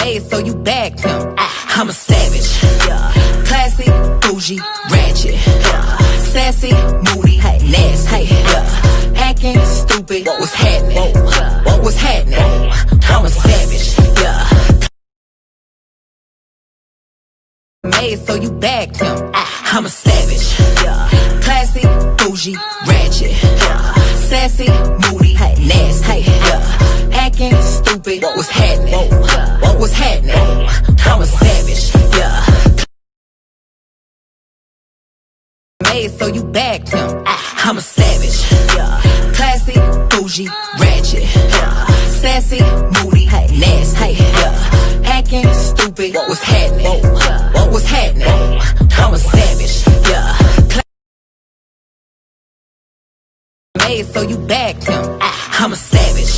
made so you back them. I'm a savage, classy, bougie, ratchet, sassy, moody, nasty, acting stupid. What's happening? What's happening? I'm a savage, made so you back them. I'm a savage, classy, bougie, ratchet, sassy, moody, nasty, acting stupid. What's happening? What's happening? I'm a savage, made so you back them. I'm a savage, classy, bougie, ratchet, sassy, moody, nasty, acting stupid. What's happening? What's happening? I'm a savage, made so you back them. I'm a savage,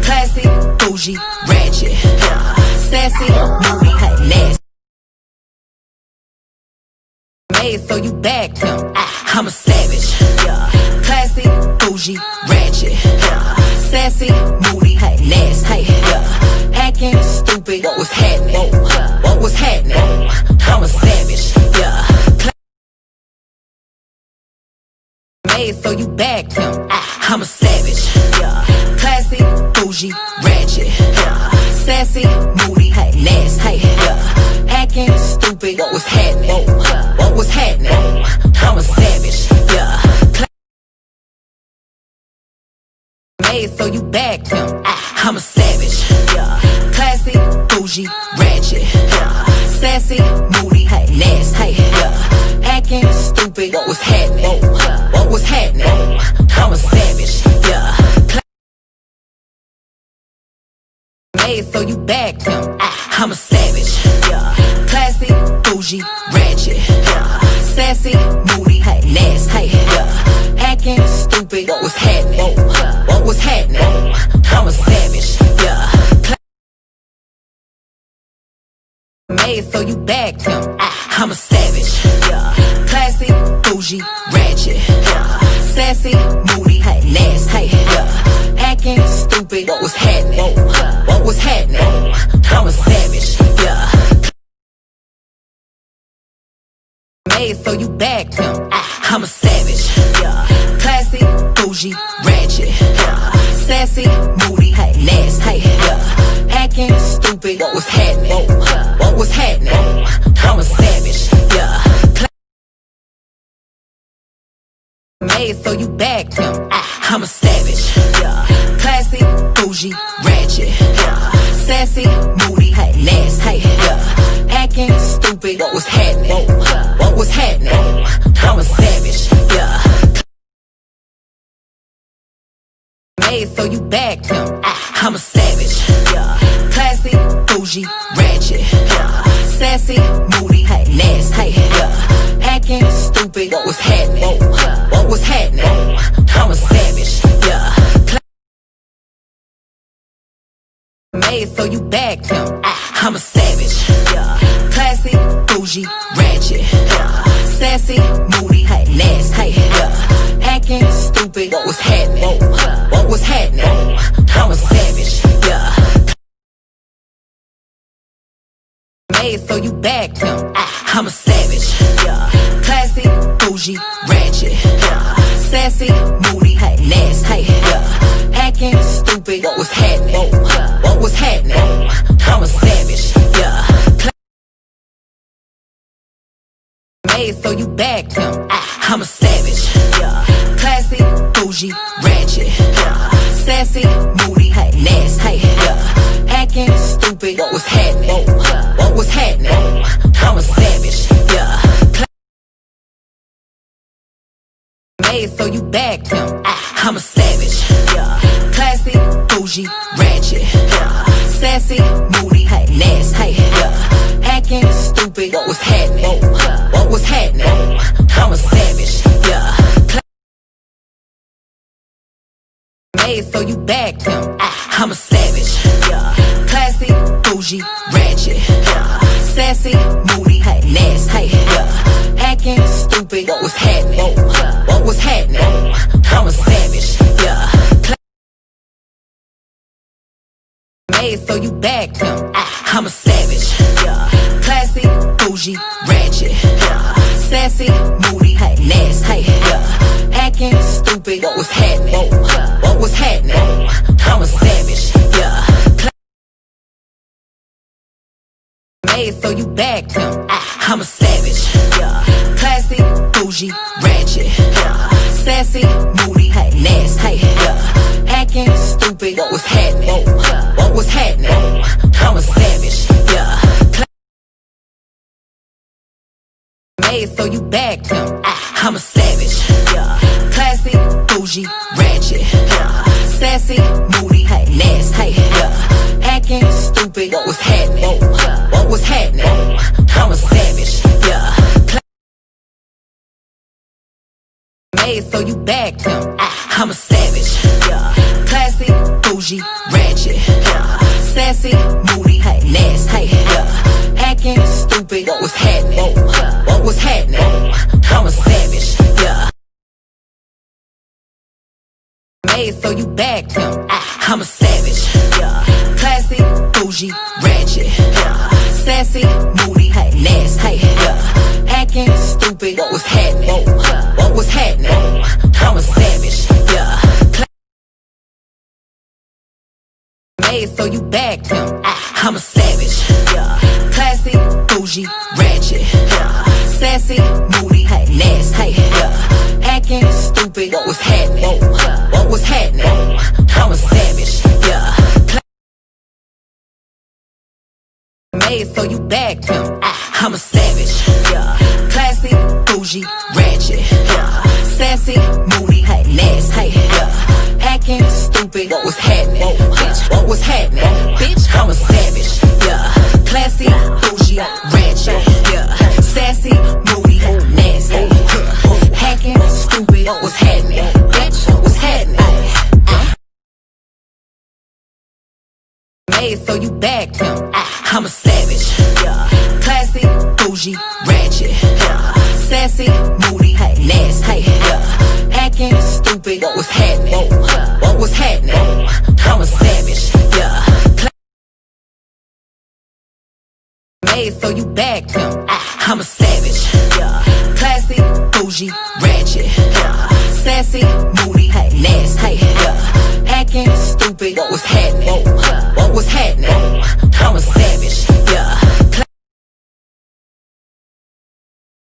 classy, bougie, ratchet, sassy, moody, nasty, made so you back them. I'm a savage, classy, bougie, ratchet, sassy, moody, nasty, acting stupid. What's happening? What's happening? I'm a savage, made so you back them. I'm a savage, classy, bougie, ratchet, sassy, moody, nasty, acting stupid. What's happening? What's happening? I'm a savage, made so you back them. I'm a savage, classy, bougie, ratchet, sassy, moody, nasty, acting stupid. What's happening? What's happening? I'm a savage, made so you back them. I'm a savage, classy, bougie, ratchet, sassy, moody, nasty, acting stupid. What's happening? What's happening? I'm a savage, made so you back them. I'm a savage, classy, bougie, ratchet, sassy, moody, nasty, acting stupid. What's happening? What's happening? I'm a savage, made so you back them. I'm a savage, classy, bougie, ratchet, sassy, moody, nasty, acting stupid. What's happening? What's happening? I'm a savage, made so you back them. I'm a savage, classy, bougie, ratchet, sassy, moody, nasty, acting stupid. What's happening? What's happening? I'm a savage, made so you back them. I'm a savage, classy, bougie, ratchet, sassy, moody, nasty, acting stupid. What's happening? What's happening? I'm a savage, made so you back them. I'm a savage, classy, bougie, ratchet, sassy, moody, nasty, acting stupid. What's happening? What's happening? I'm a savage, made so you back them. I'm a savage, classy, bougie, ratchet, sassy, moody, nasty, acting stupid. What's happening? What's happening? I'm a savage, made so you back them. I'm a savage, classy, bougie, ratchet, sassy, moody, nasty, acting stupid. What's happening? What's happening? I'm a savage, made so you back them. I'm a savage, classy, bougie, ratchet, sassy, moody, nasty, acting stupid. What's happening? What's happening? I'm a savage, made so you back them. I'm a savage, classy, bougie, ratchet, sassy, moody, nasty, acting stupid. What's happening? What's happening? I'm a savage, made so you back them. I'm a savage. Classy, bougie, ratchet. Sassy, moody, nasty. Acting stupid, what's happening? What's happening? I'm a savage. Made so you backed him. I'm a savage. Classy, bougie, ratchet. Sassy, moody, nasty. Acting stupid, what's happening? What's happening? I'm a savage. Made so you backed him. I'm a savage. Classy, bougie, ratchet. Sassy, moody, nasty. Acting stupid, what's happening? What's happening? I'm a savage. Made so you backed him. I'm a savage. Classy, bougie, ratchet. Sassy, moody, nasty. Acting stupid, what's happening? What's happening? I'm a savage. Made so you backed him. I'm a savage. Classy, bougie, ratchet. Sassy, moody, nasty. Acting stupid, what's happening? What's happening? I'm a savage. Made so you backed him. I'm a savage. Classy, bougie, ratchet. Sassy, moody, nasty. Acting stupid, what's happening? What's happening? I'm a savage. Made so you backed him. I'm a savage. Classy, bougie, ratchet. Sassy, moody, nasty. Acting stupid, what's happening? Bitch, what's happening? Bitch, I'm a savage. Classy, bougie, ratchet. Sassy, moody, nasty. Hacking, stupid, what's happening? Bitch, what's happening? Made so you backed him. I'm a savage. Classy, bougie, ratchet. Sassy, moody, nasty. Acting stupid, what's happening? What's happening? I'm a savage. Made so you backed him. I'm a savage. Classy, bougie, ratchet. Sassy, moody, nasty. Acting stupid, what's happening? What's happening? I'm a savage.